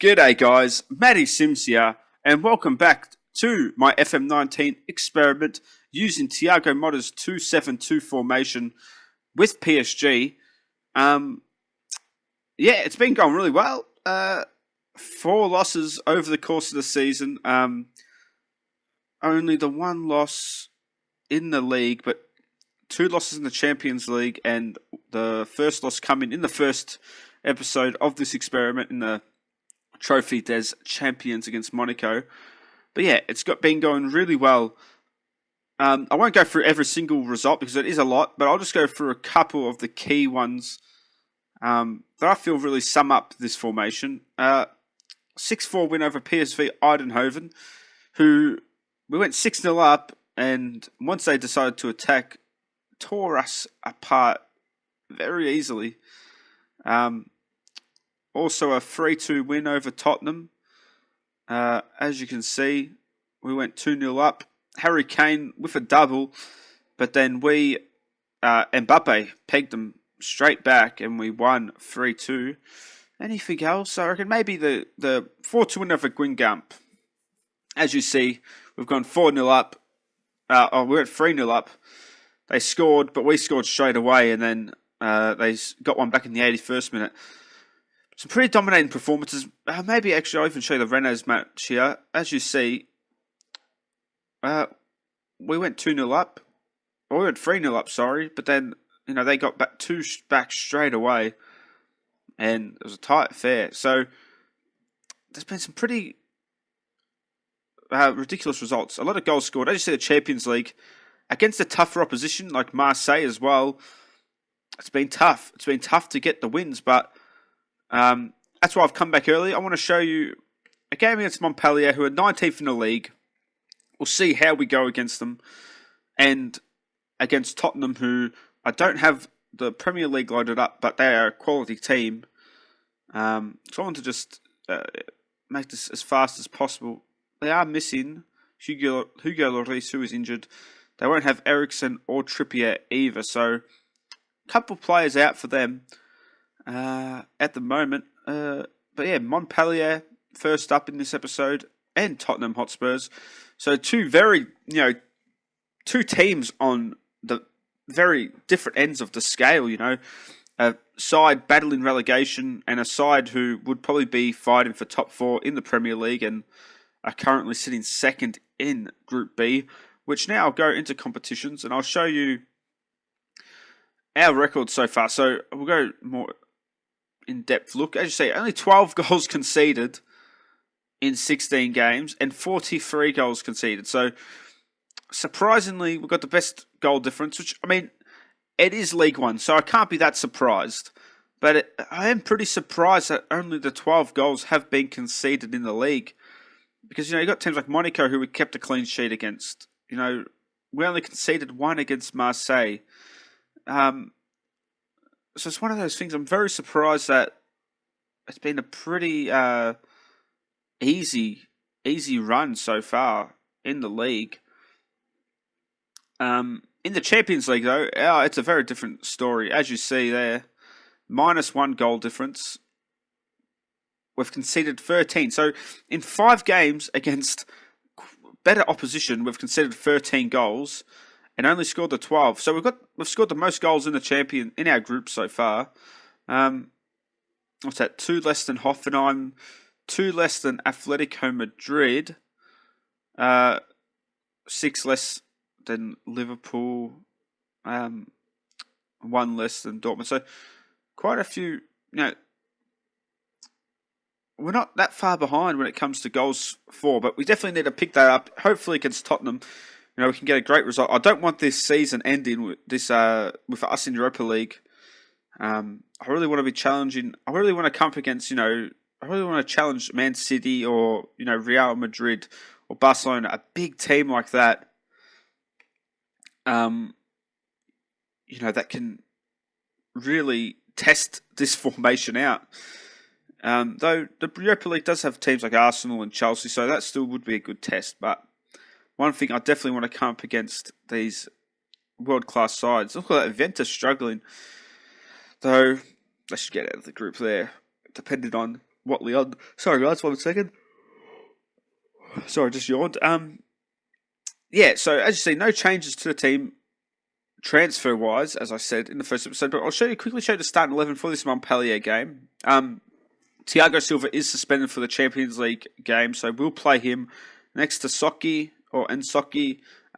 G'day guys, Matty Sims here, and welcome back to my FM19 experiment using Thiago Motta's 2-7-2 formation with PSG. It's been going really well. 4 losses over the course of the season. Only the 1 loss in the league, but 2 losses in the Champions League, and the first loss coming in the first episode of this experiment in the Trophy des Champions against Monaco. But yeah, it's been going really well. I won't go through every single result because it is a lot, but I'll just go through a couple of the key ones that I feel really sum up this formation. 6-4 win over PSV Eindhoven, who we went 6-0 up, and once they decided to attack, tore us apart very easily. Also a 3-2 win over Tottenham. As you can see, we went 2-0 up. Harry Kane with a double, but then Mbappe pegged them straight back and we won 3-2. Anything else? I reckon maybe the 4-2 win over Guingamp. As you see, we've gone 4-0 up. We went 3-0 up. They scored, but we scored straight away, and then they got one back in the 81st minute. Some pretty dominating performances. Maybe actually I'll even show you the Rennes match here. As you see, we went 2-0 up. Or we went 3-0 up, sorry. But then, they got back 2 back straight away. And it was a tight affair. So, there's been some pretty ridiculous results. A lot of goals scored. As you see, the Champions League, against a tougher opposition like Marseille as well, it's been tough. It's been tough to get the wins, but that's why I've come back early. I want to show you a game against Montpellier, who are 19th in the league. We'll see how we go against them. And against Tottenham, who I don't have the Premier League loaded up, but they are a quality team. So I want to just make this as fast as possible. They are missing Hugo Lloris, who is injured. They won't have Eriksen or Trippier either, so a couple of players out for them at the moment. But yeah, Montpellier first up in this episode, and Tottenham Hotspurs. So two teams on the very different ends of the scale, A side battling relegation and a side who would probably be fighting for top 4 in the Premier League and are currently sitting second in Group B, which now I'll go into competitions and I'll show you our record so far. So we'll go more in-depth look. As you see, only 12 goals conceded in 16 games and 43 goals conceded. So surprisingly, we've got the best goal difference, which, it is League One, so I can't be that surprised. But I am pretty surprised that only the 12 goals have been conceded in the league. Because, you've got teams like Monaco who we kept a clean sheet against. We only conceded 1 against Marseille. So it's one of those things. I'm very surprised that it's been a pretty easy run so far in the league. In the Champions League, though, it's a very different story. As you see there, -1 goal difference. We've conceded 13. So in 5 games against better opposition, we've conceded 13 goals and only scored the 12. So we've scored the most goals in our group so far. What's that? 2 less than Hoffenheim, 2 less than Atletico Madrid, 6 less than Liverpool, 1 less than Dortmund. So quite a few. We're not that far behind when it comes to goals for, but we definitely need to pick that up. Hopefully against Tottenham, we can get a great result. I don't want this season ending with with us in Europa League. I really want to be challenging. I really want to come up against, I really want to challenge Man City or, Real Madrid or Barcelona, a big team like that. That can really test this formation out. Though the Europa League does have teams like Arsenal and Chelsea, so that still would be a good test. But one thing I definitely want to come up against these world-class sides. Look at that, Juventus struggling. Though, they should get out of the group there, depending on Watley on. Sorry, guys, 1 second. Sorry, just yawned. Yeah, so as you see, no changes to the team transfer-wise, as I said in the first episode, but I'll quickly show you the starting 11 for this Montpellier game. Thiago Silva is suspended for the Champions League game, so we'll play him next to Nsocki,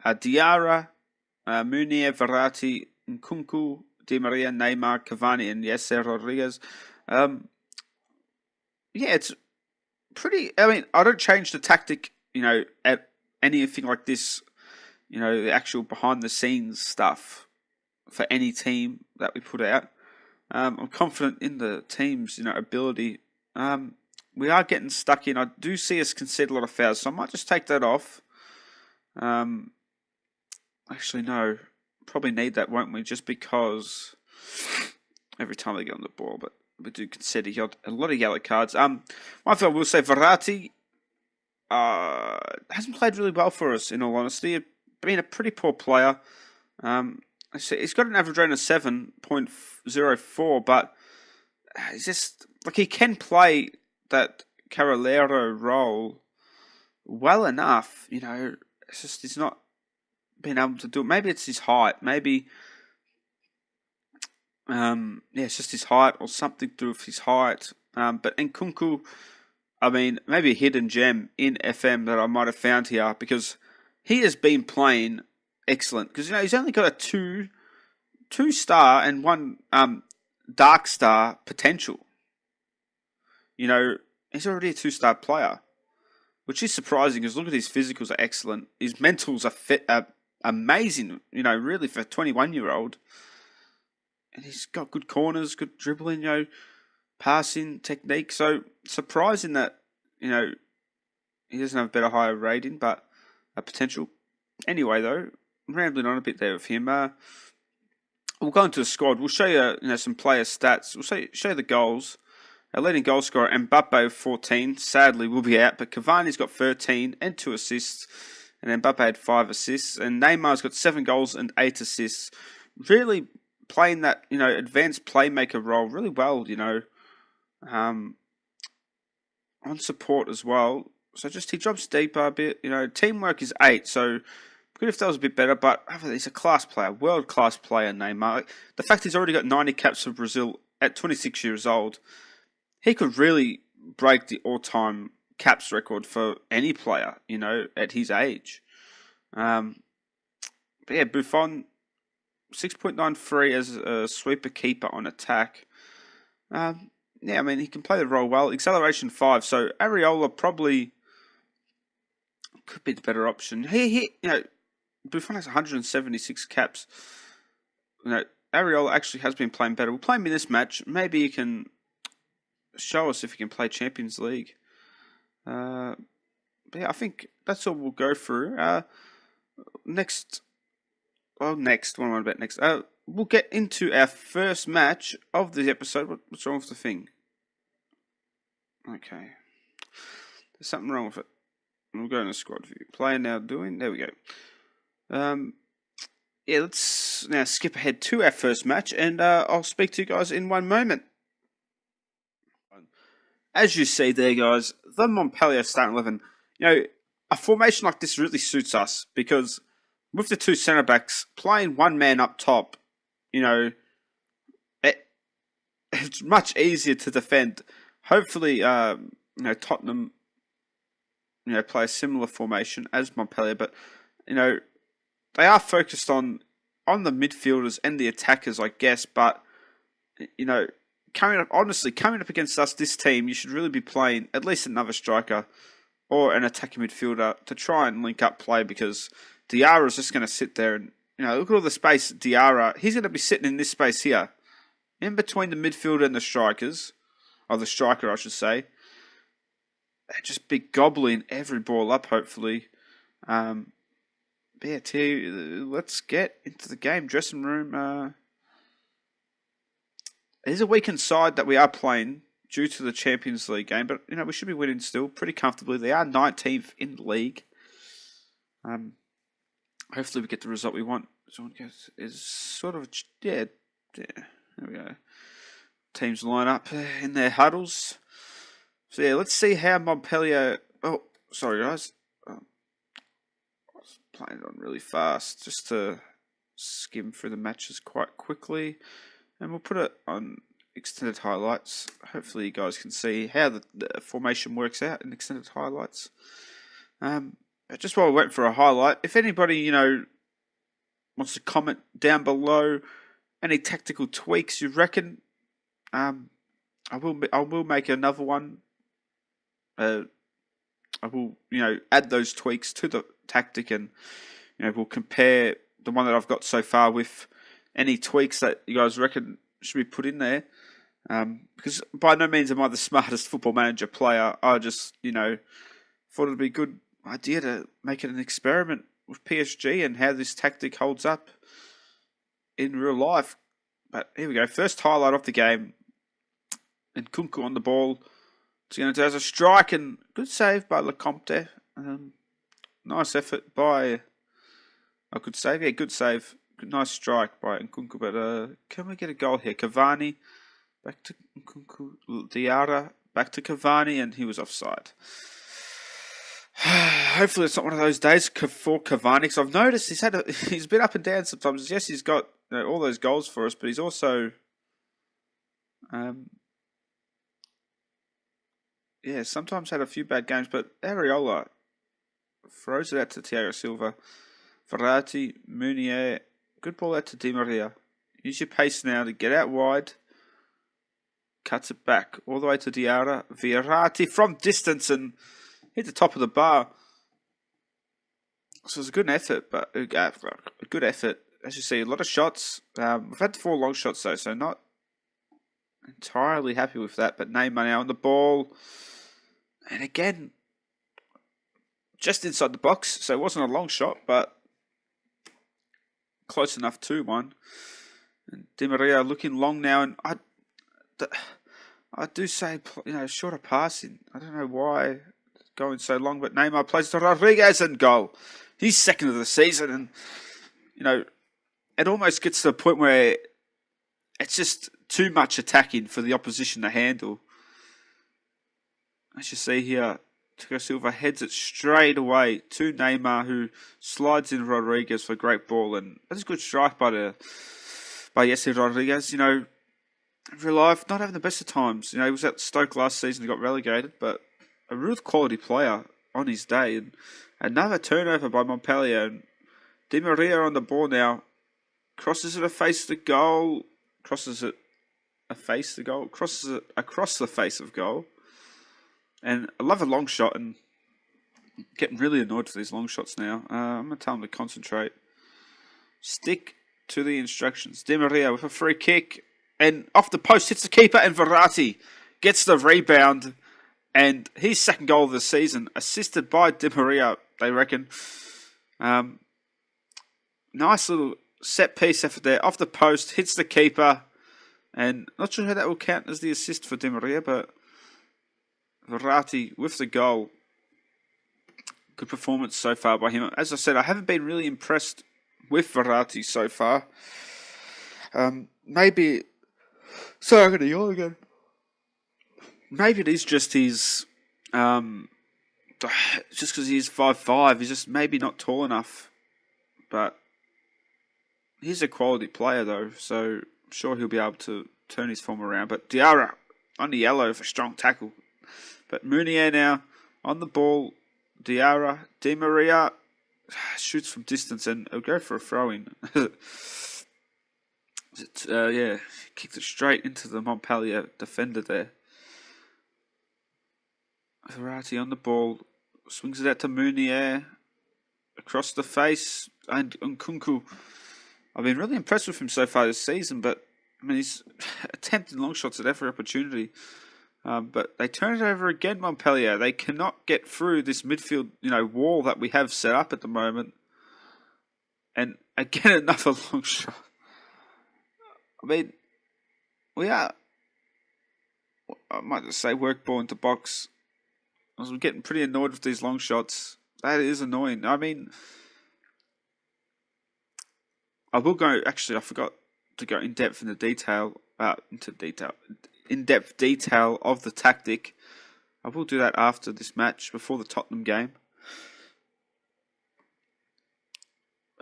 Diarra, Munir, Verratti, Nkunku, Di Maria, Neymar, Cavani, and Yasser Rodriguez. Yeah, it's pretty... I mean, I don't change the tactic, at anything like this, the actual behind-the-scenes stuff for any team that we put out. I'm confident in the team's, ability. We are getting stuck in. I do see us concede a lot of fouls, so I might just take that off. Actually, no. Probably need that, won't we? Just because every time they get on the ball, but we do concede a lot of yellow cards. One thing I will say, Verratti hasn't played really well for us, in all honesty. Been a pretty poor player. He's got an average rating of 7.04, but he's just he can play that Carolero role well enough. It's just he's not been able to do it. Maybe it's his height. Maybe it's just his height or something to do with his height. But Nkunku, I mean, maybe a hidden gem in FM that I might have found here, because he has been playing excellent. Because he's only got a two star and one dark star potential. He's already a 2-star player, which is surprising because look at his physicals are excellent. His mentals are amazing, really for a 21-year-old. And he's got good corners, good dribbling, passing technique. So surprising that, he doesn't have a better, higher rating, but a potential. Anyway, though, I'm rambling on a bit there with him. We'll go into the squad. We'll show you, some player stats. We'll show you the goals. Our leading goal scorer, Mbappe, 14. Sadly, will be out, but Cavani's got 13 and 2 assists. And Mbappe had 5 assists. And Neymar's got 7 goals and 8 assists. Really playing that, advanced playmaker role really well, on support as well. So he drops deeper a bit. Teamwork is 8, so good if that was a bit better, but he's a class player, world-class player, Neymar. The fact he's already got 90 caps for Brazil at 26 years old, he could really break the all-time caps record for any player, at his age. But yeah, Buffon, 6.93 as a sweeper keeper on attack. Yeah, I mean, he can play the role well. Acceleration 5, so Areola probably could be the better option. Buffon has 176 caps. Areola actually has been playing better. We'll play him in this match. Maybe he can show us if he can play Champions League. But yeah, I think that's all we'll go through. Next. What am I about next? We'll get into our first match of the episode. What's wrong with the thing? Okay. There's something wrong with it. We'll go in a squad view. Player now doing. There we go. Yeah, let's now skip ahead to our first match, and I'll speak to you guys in one moment. As you see there, guys, the Montpellier starting 11. A formation like this really suits us because with the 2 centre backs playing one man up top, it's much easier to defend. Hopefully, Tottenham, play a similar formation as Montpellier, but they are focused on the midfielders and the attackers, I guess. But coming up against us, this team, you should really be playing at least another striker or an attacking midfielder to try and link up play, because Diarra is just going to sit there and look at all the space. Diarra, he's going to be sitting in this space here, in between the midfielder and the strikers, or the striker, I should say. And just be gobbling every ball up, hopefully. But yeah, let's get into the game. Dressing room. It is a weakened side that we are playing due to the Champions League game, but we should be winning still pretty comfortably. They are 19th in the league. Hopefully we get the result we want. Someone is sort of there we go. Teams line up in their huddles. So yeah, let's see how Montpellier. Oh, sorry guys. I was playing it on really fast just to skim through the matches quite quickly, and we'll put it on extended highlights. Hopefully, you guys can see how the formation works out in extended highlights. Just while we went for a highlight, if anybody wants to comment down below any tactical tweaks you reckon, I will make another one. I will add those tweaks to the tactic, and we'll compare the one that I've got so far with any tweaks that you guys reckon should be put in there. Because by no means am I the smartest Football Manager player. I just thought it'd be a good idea to make it an experiment with PSG and how this tactic holds up in real life. But here we go. First highlight of the game. And Kunku on the ball. It's going to do as a strike, and good save by Lecomte. Nice effort by... good save. Yeah, good save. Nice strike by Nkunku. But can we get a goal here? Cavani. Back to Nkunku. Diarra. Back to Cavani, and he was offside. Hopefully it's not one of those days for Cavani, because I've noticed he's been up and down sometimes. Yes, he's got all those goals for us, but he's also sometimes had a few bad games. But Areola throws it out to Thiago Silva. Verratti, Meunier, good ball out to Di Maria. Use your pace now to get out wide. Cuts it back all the way to Diarra. Verratti from distance and hit the top of the bar. So it was a good effort, but a good effort. As you see, a lot of shots. We've had 4 long shots though, so not entirely happy with that. But Neymar now on the ball. And again, just inside the box. So it wasn't a long shot, but close enough to one. And Di Maria looking long now. And I do say, shorter passing. I don't know why going so long, but Neymar plays to Rodriguez and goal. He's second of the season, and it almost gets to the point where it's just too much attacking for the opposition to handle. As you see here, Thiago Silva heads it straight away to Neymar, who slides in Rodriguez for a great ball, and that's a good strike by Jesse Rodriguez. In real life, not having the best of times. He was at Stoke last season, he got relegated, but a real quality player on his day. And another turnover by Montpellier. And Di Maria on the ball now. Crosses it face the goal. Crosses it face the goal. Crosses it across the face of goal. And I love a long shot, and I'm getting really annoyed for these long shots now. I'm going to tell him to concentrate. Stick to the instructions. Di Maria with a free kick. And off the post hits the keeper, and Verratti gets the rebound. And his second goal of the season, assisted by Di Maria, they reckon. Nice little set piece effort there. Off the post, hits the keeper. And not sure how that will count as the assist for Di Maria, but Verratti with the goal. Good performance so far by him. As I said, I haven't been really impressed with Verratti so far. Maybe... Sorry, I'm going to yawn again. Maybe it is just his... just because he's 5'5", he's just maybe not tall enough. But he's a quality player, though, so I'm sure he'll be able to turn his form around. But Diarra on the yellow for strong tackle. But Meunier now on the ball. Diarra, Di Maria shoots from distance, and he'll go for a throw-in. Kicked it straight into the Montpellier defender there. Verratti on the ball, swings it out to Meunier, across the face, and Nkunku. I've been really impressed with him so far this season, but he's attempting long shots at every opportunity. But they turn it over again, Montpellier. They cannot get through this midfield, wall that we have set up at the moment. And again, another long shot. We are, I might just say, work ball into box. I was getting pretty annoyed with these long shots. That is annoying. I will go, actually, I forgot to go in depth detail of the tactic. I will do that after this match, before the Tottenham game.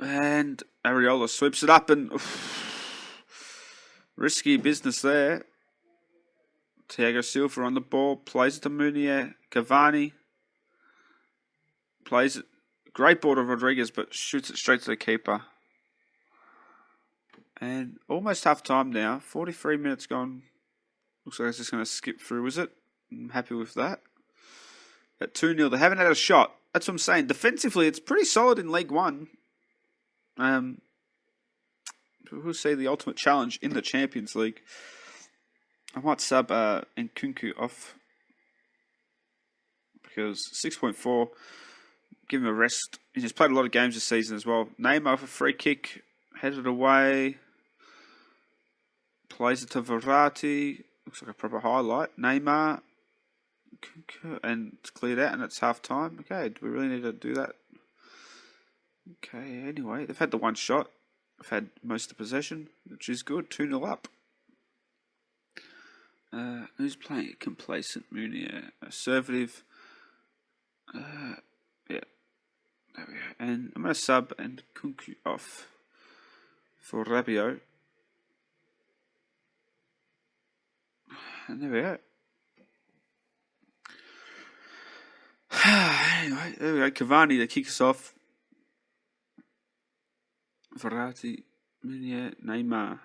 And Areola sweeps it up and risky business there. Thiago Silva on the ball, plays it to Munier. Cavani plays it. Great ball to Rodriguez, but shoots it straight to the keeper. And almost half time now. 43 minutes gone. Looks like it's just going to skip through, is it? I'm happy with that. At 2-0, they haven't had a shot. That's what I'm saying. Defensively, it's pretty solid in League One. We'll see the ultimate challenge in the Champions League. I might sub Nkunku off, because 6.4, give him a rest. He's played a lot of games this season as well. Neymar off a free kick, headed away, plays it to Verratti. Looks like a proper highlight. Neymar, Nkunku, and it's cleared out, and it's half time. Okay, do we really need to do that? Okay, anyway, they've had the one shot. They've had most of the possession, which is good. 2-0 up. Who's playing complacent? Munier, assertive. Yeah, there we go. And I'm going to sub and Nkunku off for Rabiot. And there we go. Anyway, there we go. Cavani to kick us off. Verratti, Munier, Neymar,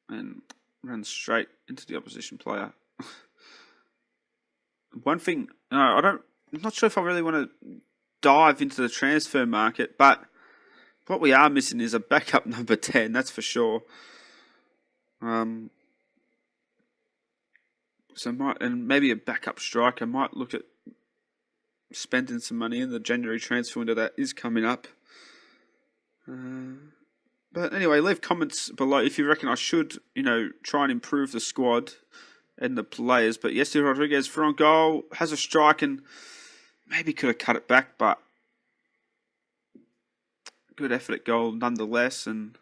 and runs straight into the opposition player. One thing, I'm not sure if I really want to dive into the transfer market, but what we are missing is a backup number 10, that's for sure. And maybe a backup striker. Might look at spending some money in the January transfer window that is coming up. But anyway, leave comments below if you reckon I should, try and improve the squad and the players. But yesterday, Rodriguez for on goal, has a strike and maybe could have cut it back, but good effort at goal nonetheless. And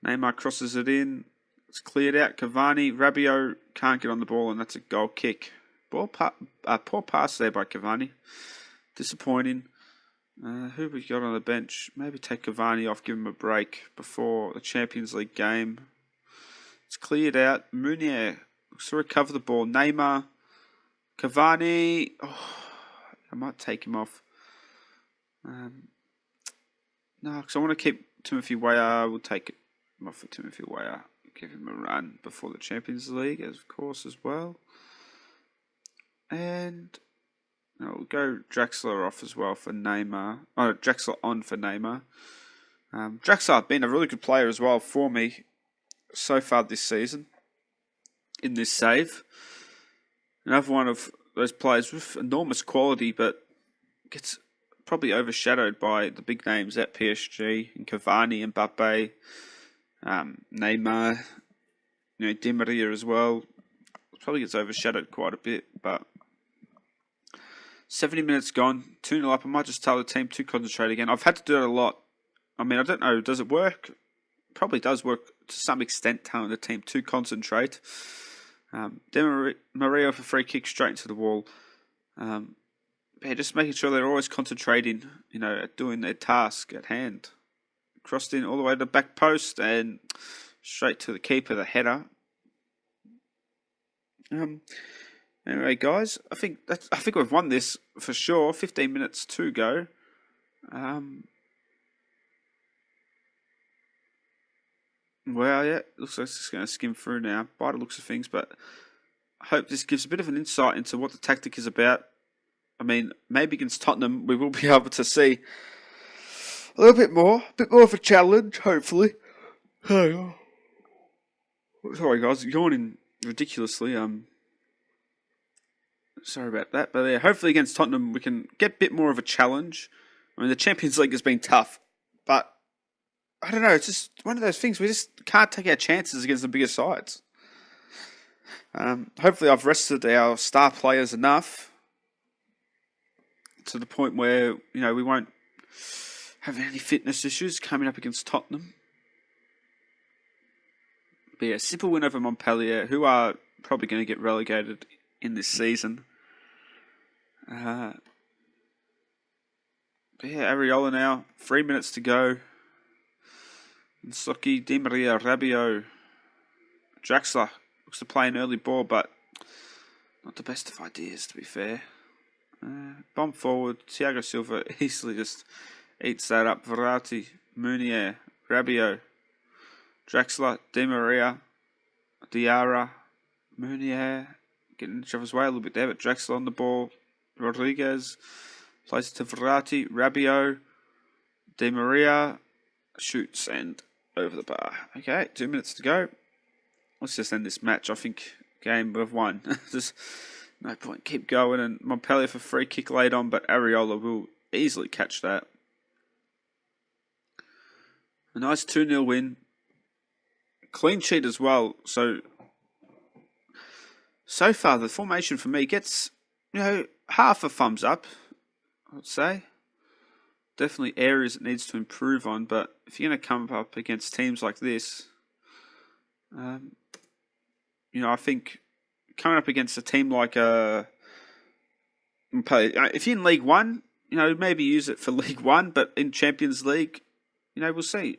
Neymar crosses it in. It's cleared out. Cavani, Rabiot can't get on the ball, and that's a goal kick. Poor pass there by Cavani. Disappointing. Who have we got on the bench? Maybe take Cavani off, give him a break before the Champions League game. It's cleared out. Munier looks to recover the ball. Neymar. Cavani. I might take him off. No, because I want to keep Timothy Weah. We'll take him off for Timothy Weah. Give him a run before the Champions League, of course, as well. And we'll go Draxler off as well for Neymar. Draxler on for Neymar. Draxler been a really good player as well for me so far this season in this save. Another one of those players with enormous quality, but gets probably overshadowed by the big names at PSG and Cavani, Mbappe, Neymar, Di Maria as well. Probably gets overshadowed quite a bit, but 70 minutes gone, 2-0 up. I might just tell the team to concentrate again. I've had to do that a lot. I mean, I don't know, does it work? Probably does work to some extent, telling the team to concentrate. Di Maria for free kick straight into the wall. Just making sure they're always concentrating, at doing their task at hand. Crossed in all the way to the back post and straight to the keeper, the header. Anyway, guys, I think we've won this for sure. 15 minutes to go. Well, yeah, looks like it's just going to skim through now by the looks of things, but I hope this gives a bit of an insight into what the tactic is about. I mean, maybe against Tottenham, we will be able to see a bit more of a challenge, hopefully. Sorry, guys, yawning ridiculously. Sorry about that, but yeah, hopefully against Tottenham we can get a bit more of a challenge. I mean, the Champions League has been tough, but I don't know, it's just one of those things, we just can't take our chances against the bigger sides. Hopefully I've rested our star players enough to the point where, we won't have any fitness issues coming up against Tottenham. But yeah, simple win over Montpellier, who are probably going to get relegated in this season. But yeah, Areola now, 3 minutes to go. Nsoki, Di Maria, Rabiot, Draxler looks to play an early ball, but not the best of ideas, to be fair. Bomb forward, Thiago Silva easily just eats that up. Verratti, Meunier, Rabiot, Draxler, Di Maria, Diarra, Meunier, getting each other's way a little bit there, but Draxler on the ball. Rodriguez plays it to Verratti, Rabiot, Di Maria shoots and over the bar. Okay, 2 minutes to go. Let's just end this match. I think game we've won. There's no point. Keep going. And Montpellier for free kick late on, but Areola will easily catch that. A nice 2-0 win. Clean sheet as well. So far, the formation for me gets, half a thumbs up, I would say. Definitely areas it needs to improve on, but if you're going to come up against teams like this, I think coming up against a team like if you're in League One, maybe use it for League One, but in Champions League, we'll see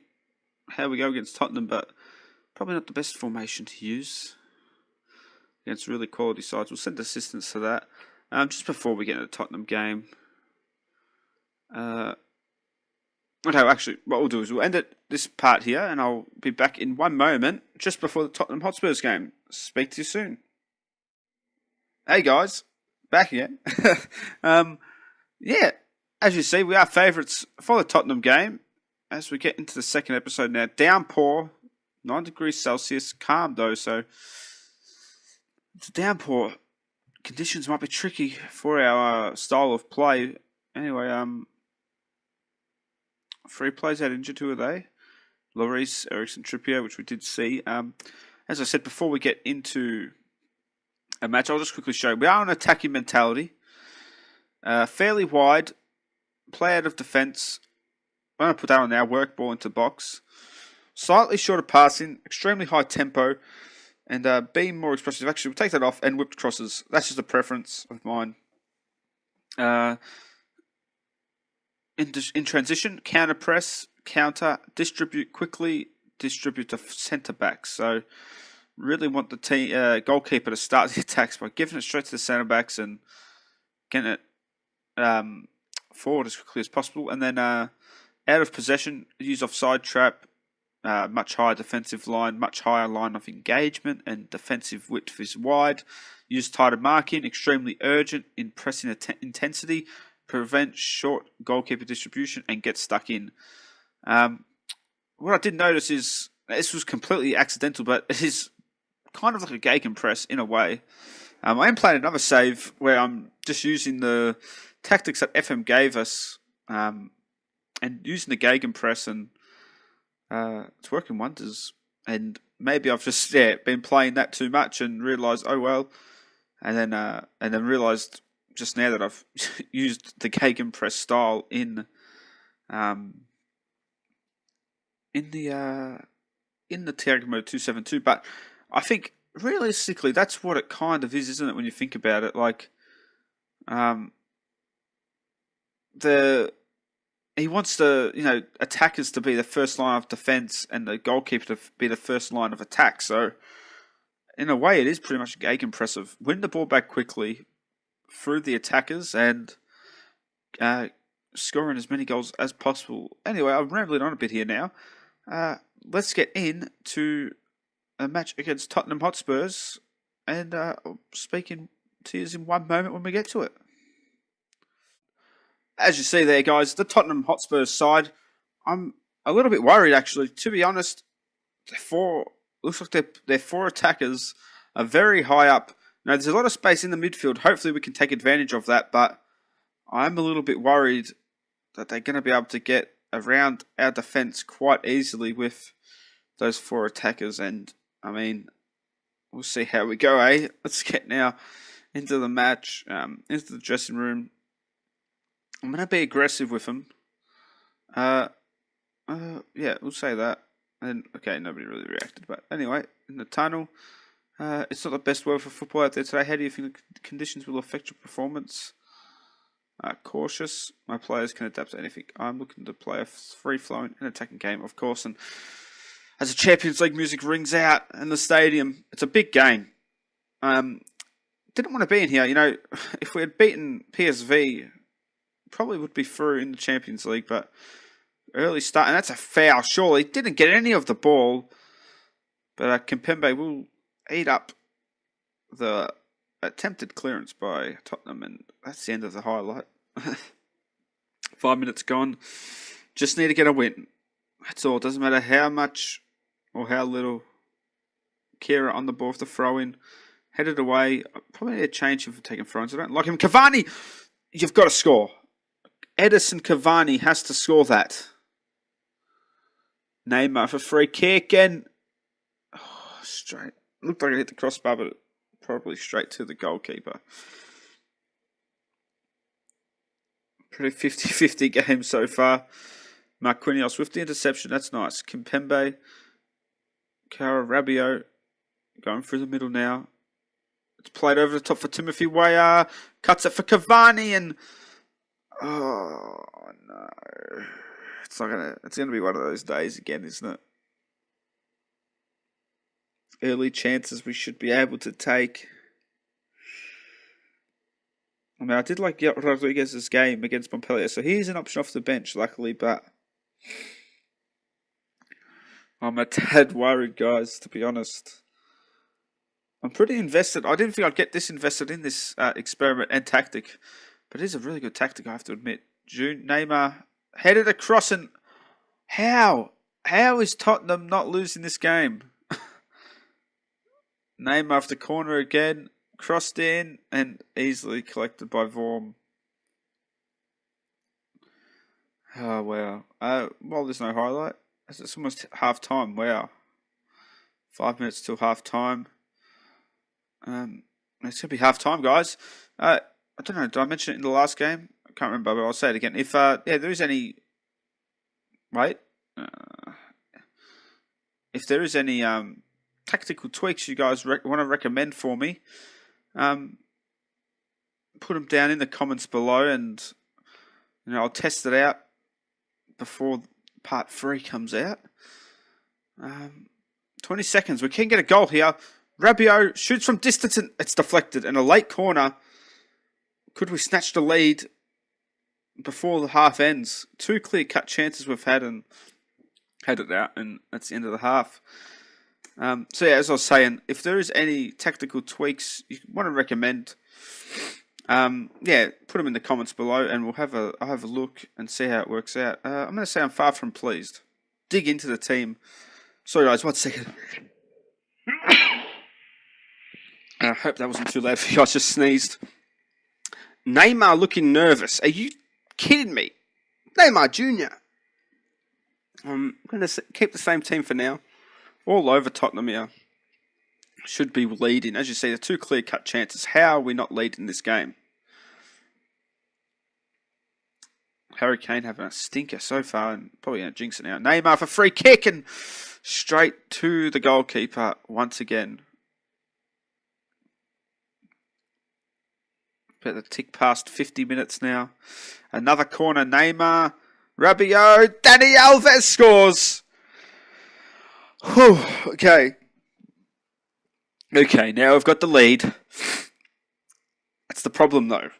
how we go against Tottenham, but probably not the best formation to use against really quality sides. We'll send assistance to that. Just before we get into the Tottenham game. Okay, actually, what we'll do is we'll end this part here, and I'll be back in one moment, just before the Tottenham Hotspurs game. Speak to you soon. Hey guys, back again. Yeah, as you see, we are favourites for the Tottenham game. As we get into the second episode now, downpour, 9 degrees Celsius, calm though, so it's a downpour. Conditions might be tricky for our style of play. Anyway, 3 players out injured. Who are they? Lloris, Eriksen, Trippier, which we did see. As I said, before we get into a match, I'll just quickly show you. We are on an attacking mentality. Fairly wide. Play out of defence. I'm going to put that on now. Work ball into box. Slightly shorter passing. Extremely high tempo. And being more expressive. Actually, we'll take that off. And whipped crosses. That's just a preference of mine. In transition, counter press, counter, distribute quickly, distribute to centre backs. So really want the goalkeeper to start the attacks by giving it straight to the centre backs and getting it forward as quickly as possible. And then out of possession, use offside trap, much higher defensive line, much higher line of engagement, and defensive width is wide. Use tighter marking, extremely urgent in pressing intensity. Prevent short goalkeeper distribution and get stuck in. What I did notice is, this was completely accidental, but it is kind of like a gegenpress in a way. I am playing another save where I'm just using the tactics that FM gave us and using the gegenpress, and it's working wonders. And maybe I've just been playing that too much and realised, oh well, and then realised just now that I've used the gegenpress style in the Thiago Motta 272, but I think realistically that's what it kind of is, isn't it? When you think about it, like he wants the attackers to be the first line of defense and the goalkeeper to be the first line of attack. So in a way, it is pretty much gegenpress of win the ball back quickly through the attackers and scoring as many goals as possible. Anyway, I'm rambling on a bit here now. Let's get into a match against Tottenham Hotspurs, and I'll speak to you in one moment when we get to it. As you see there, guys, the Tottenham Hotspurs side, I'm a little bit worried, actually. To be honest, looks like their 4 attackers are very high up. Now, there's a lot of space in the midfield. Hopefully we can take advantage of that, but I'm a little bit worried that they're going to be able to get around our defence quite easily with those 4 attackers. And, I mean, we'll see how we go, eh? Let's get now into the match, into the dressing room. I'm going to be aggressive with them. Yeah, we'll say that. And okay, nobody really reacted. But anyway, in the tunnel, It's not the best weather for football out there today. How do you think the conditions will affect your performance? Cautious. My players can adapt to anything. I'm looking to play a free-flowing and attacking game, of course. And as the Champions League music rings out in the stadium, it's a big game. Didn't want to be in here. You know, if we had beaten PSV, probably would be through in the Champions League. But early start, and that's a foul. Surely didn't get any of the ball. But Kimpembe will eat up the attempted clearance by Tottenham, and that's the end of the highlight. 5 minutes gone. Just need to get a win. That's all. Doesn't matter how much or how little. Kira on the ball for the throw-in. Headed away. Probably need to change him for taking throw-ins. I don't like him. Cavani! You've got to score. Edison Cavani has to score that. Neymar for free kick and... Oh, straight. Looked like it hit the crossbar, but probably straight to the goalkeeper. Pretty 50-50 game so far. Marquinhos with the interception. That's nice. Kimpembe. Rabiot going through the middle now. It's played over the top for Timothy Weah. Cuts it for Cavani and... Oh, no. It's going to be one of those days again, isn't it? Early chances we should be able to take. I mean, I did like Rodriguez's game against Montpellier, so he's an option off the bench, luckily, but I'm a tad worried, guys, to be honest. I'm pretty invested. I didn't think I'd get this invested in this experiment and tactic, but it is a really good tactic, I have to admit. Neymar headed across, and how? How is Tottenham not losing this game? Neymar off the corner again, crossed in, and easily collected by Vorm. Oh, wow. Well, there's no highlight. It's almost half-time. Wow. 5 minutes till half-time. It's going to be half-time, guys. I don't know, did I mention it in the last game? I can't remember, but I'll say it again. If there is any... Wait. If there is any... tactical tweaks you guys want to recommend for me, put them down in the comments below, and I'll test it out before part 3 comes out. 20 seconds. We can get a goal here. Rabiot shoots from distance and it's deflected. And a late corner. Could we snatch the lead before the half ends? 2 clear-cut chances we've had and had it out, and that's the end of the half. So yeah, as I was saying, if there is any tactical tweaks you want to recommend, put them in the comments below, and I'll have a look and see how it works out. I'm going to say I'm far from pleased. Dig into the team. Sorry guys, 1 second. I hope that wasn't too loud for you. I just sneezed. Neymar looking nervous. Are you kidding me? Neymar Jr. I'm going to keep the same team for now. All over Tottenham here. Should be leading. As you see, the 2 clear-cut chances. How are we not leading this game? Harry Kane having a stinker so far, and probably going to jinx it now. Neymar for free kick, and straight to the goalkeeper once again. Better tick past 50 minutes now. Another corner. Neymar. Rabiot. Dani Alves scores. Whew, okay, now we've got the lead. That's the problem, though,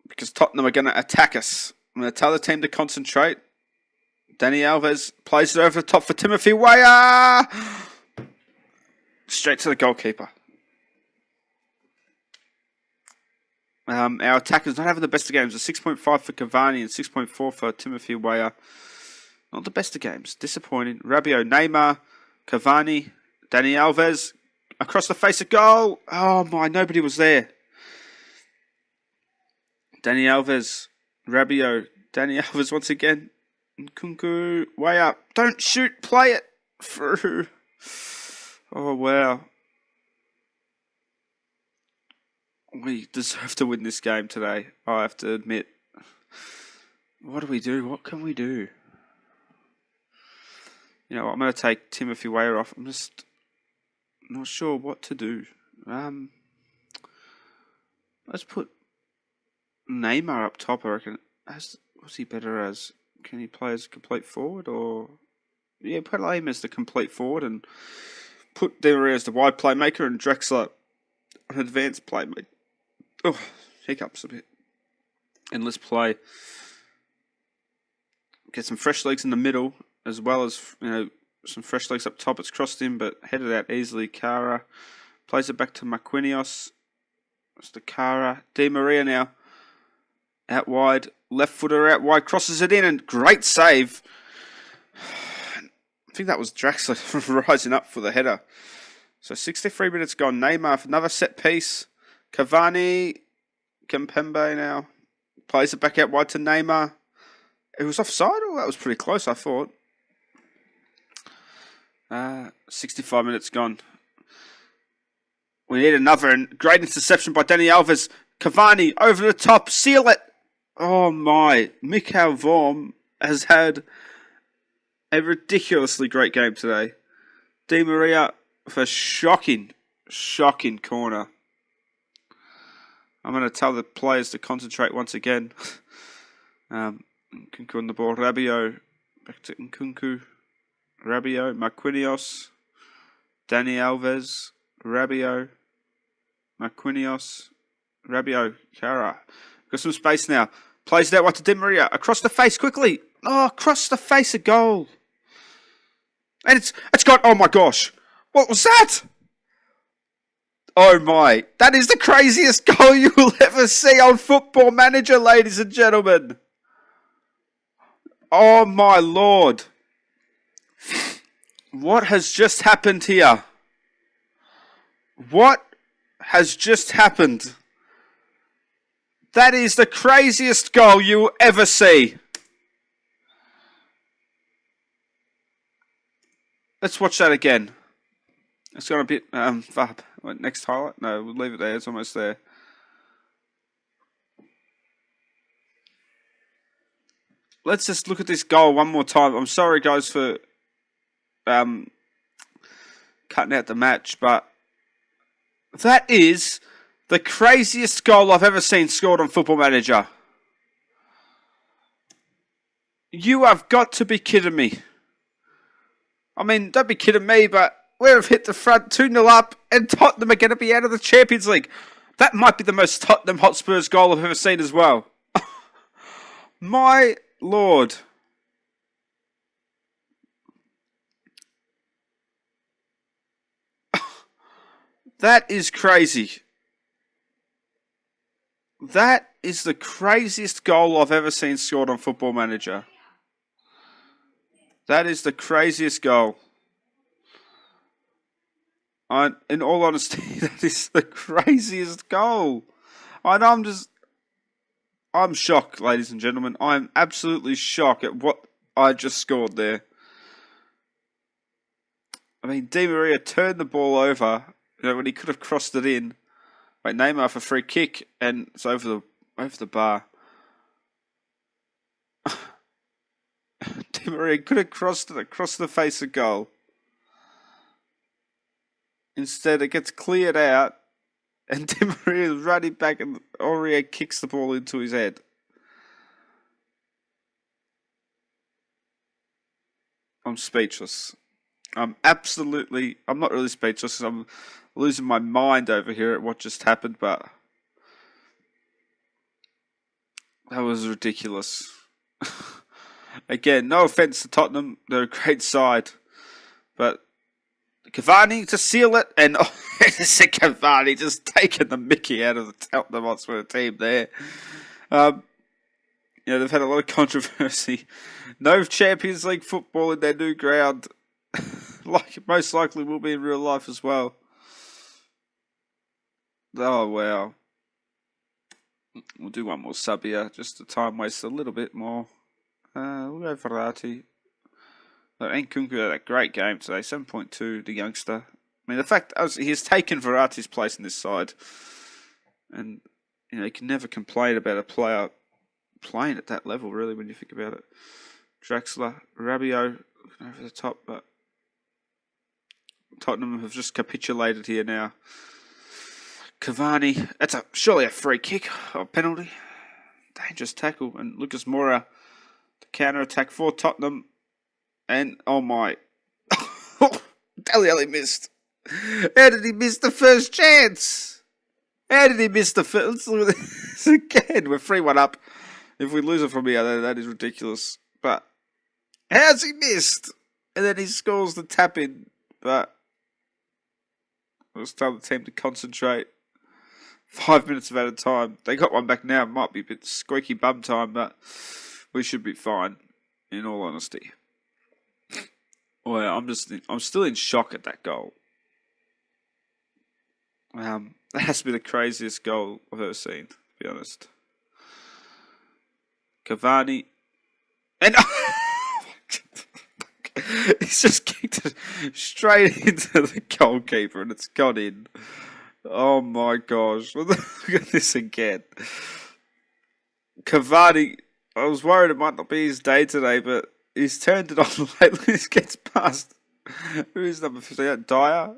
because Tottenham are going to attack us. I'm going to tell the team to concentrate. Dani Alves plays it over the top for Timothy Weah. Straight to the goalkeeper. Our attackers not having the best of games. A 6.5 for Cavani and 6.4 for Timothy Weah. Not the best of games. Disappointing. Rabiot, Neymar, Cavani, Dani Alves, across the face of goal. Oh my, nobody was there. Dani Alves, Rabiot, Dani Alves once again. Nkunku, way up. Don't shoot, play it through. Oh wow. We deserve to win this game today, I have to admit. What do we do? What can we do? I'm going to take Timothy Weah off. I'm just not sure what to do. Let's put Neymar up top, I reckon. What's he better as? Can he play as a complete forward or... Yeah, put him as the complete forward and put Di Maria as the wide playmaker and Drexler an advanced playmaker. Oh, hiccups a bit. And let's play... Get some fresh legs in the middle as well as, some fresh legs up top. It's crossed him but headed out easily. Cara plays it back to Marquinhos. It's the Cara. Di Maria now. Out wide. Left footer out wide. Crosses it in and great save. I think that was Draxler rising up for the header. So 63 minutes gone. Neymar for another set piece. Cavani. Kimpembe now. Plays it back out wide to Neymar. It was offside? Or that was pretty close, I thought. 65 minutes gone. We need another. And great interception by Dani Alves. Cavani over the top. Seal it. Oh my. Mikhail Vorm has had a ridiculously great game today. Di Maria for shocking corner. I'm going to tell the players to concentrate once again. Nkunku on the ball. Rabiot. Back to Nkunku. Rabiot. Marquinhos. Dani Alves. Rabiot. Marquinhos. Rabiot. Cara. Got some space now. Plays that one to Di Maria. Across the face quickly. Oh, across the face, a goal. And it's got... Oh my gosh. What was that? Oh my. That is the craziest goal you will ever see on Football Manager, ladies and gentlemen. Oh my lord. What has just happened here? What has just happened? That is the craziest goal you will ever see. Let's watch that again. It's gone a bit far. Next highlight? No, we'll leave it there. It's almost there. Let's just look at this goal one more time. I'm sorry, guys, for cutting out the match, but that is the craziest goal I've ever seen scored on Football Manager. You have got to be kidding me. I mean, don't be kidding me, but we've hit the front 2-0 up and Tottenham are going to be out of the Champions League. That might be the most Tottenham Hotspurs goal I've ever seen as well. My lord. That is crazy. That is the craziest goal I've ever seen scored on Football Manager. That is the craziest goal. In all honesty, that is the craziest goal. And I'm shocked, ladies and gentlemen. I'm absolutely shocked at what I just scored there. I mean, Di Maria turned the ball over, when he could have crossed it in. Wait, Neymar for free kick, and it's over the bar. Di Maria could have crossed it across the face of goal. Instead, it gets cleared out, and Di Maria is running back, and Aurier kicks the ball into his head. I'm speechless. I'm not really speechless. I'm losing my mind over here at what just happened, but that was ridiculous. Again, no offence to Tottenham. They're a great side. But Cavani to seal it, and Cavani just taking the mickey out of the Tottenham Hotspur team there. They've had a lot of controversy. No Champions League football in their new ground. Like it most likely will be in real life as well. Oh, wow. We'll do one more sub here, just to time waste a little bit more. We'll go Verratti. Nkunku had a great game today, 7.2, the youngster. I mean, the fact he has taken Verratti's place in this side. And, you can never complain about a player playing at that level, really, when you think about it. Draxler, Rabiot, over the top, but Tottenham have just capitulated here now. Cavani, that's surely a free kick or penalty. Dangerous tackle. And Lucas Moura, the counter-attack for Tottenham. And, oh my. Dele Alli missed. How did he miss the first chance? How did he miss the first? Let's look at this again. We're 3-1 up. If we lose it from here, that is ridiculous. But how's he missed? And then he scores the tap in. But let's tell the team to concentrate. 5 minutes of added time. They got one back now. It might be a bit squeaky bum time, but we should be fine, in all honesty. Well, I'm still in shock at that goal. That has to be the craziest goal I've ever seen, to be honest. Cavani. And he's just kicked it straight into the goalkeeper and it's gone in. Oh my gosh. Look at this again. Cavani, I was worried it might not be his day today, but he's turned it on late. He gets past, who is number 15? Dyer?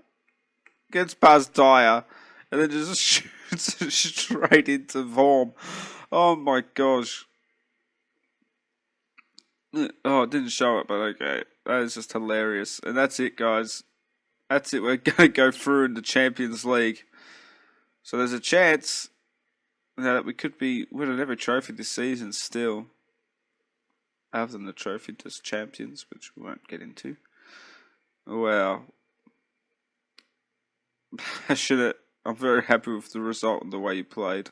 Gets past Dyer and then just shoots it straight into Vorm. Oh my gosh. Oh, it didn't show it, but okay. That is just hilarious. And that's it, guys. That's it. We're going to go through in the Champions League. So there's a chance that we could be winning every trophy this season still. Other than the trophy to champions, which we won't get into. Wow. I'm very happy with the result and the way you played.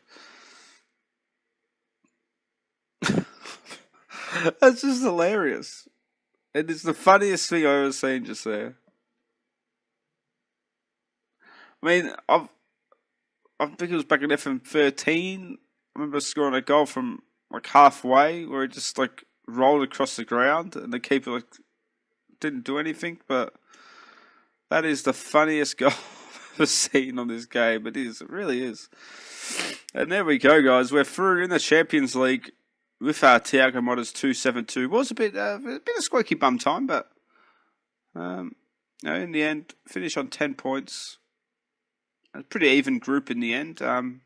That's just hilarious. And it's the funniest thing I've ever seen just there. I mean, I think it was back in FM19. I remember scoring a goal from like halfway where it just like rolled across the ground and the keeper like didn't do anything. But that is the funniest goal I've ever seen on this game. It really is. And there we go, guys. We're through in the Champions League with our Thiago Motta's 2-7-2. Was a bit of squeaky bum time, but in the end, finish on 10 points. A pretty even group in the end. 10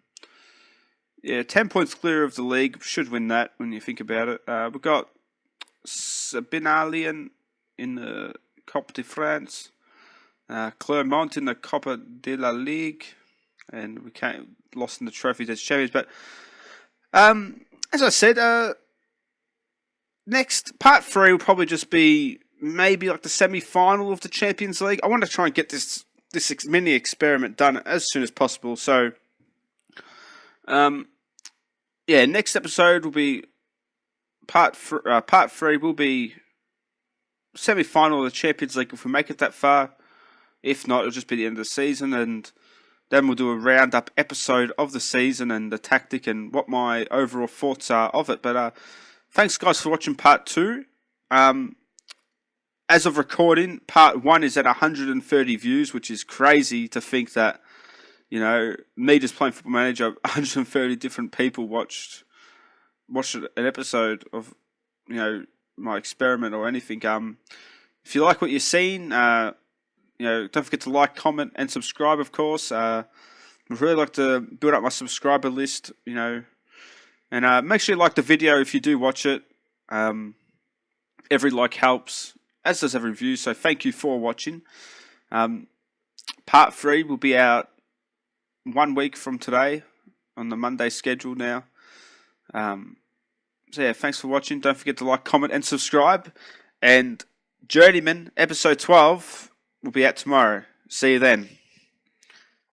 points clear of the league. Should win that when you think about it. We've got Benalien in the Coupe de France. Clermont in the Copa de la Ligue. And we lost in the trophies as champions. But as I said, next part 3 will probably just be maybe like the semi-final of the Champions League. I want to try and get this mini experiment done as soon as possible. So, next episode will be part 3 will be semi-final of the Champions League if we make it that far. If not, it'll just be the end of the season, and then we'll do a roundup episode of the season and the tactic and what my overall thoughts are of it. But thanks, guys, for watching part 2. As of recording, part 1 is at 130 views, which is crazy to think that, me just playing Football Manager, 130 different people watched an episode of, my experiment or anything. If you like what you're seeing, don't forget to like, comment, and subscribe, of course. I'd really like to build up my subscriber list, and make sure you like the video if you do watch it. Every like helps, as does every view, so thank you for watching. Part 3 will be out 1 week from today, on the Monday schedule now. Thanks for watching. Don't forget to like, comment, and subscribe. And Journeyman, episode 12, will be out tomorrow. See you then.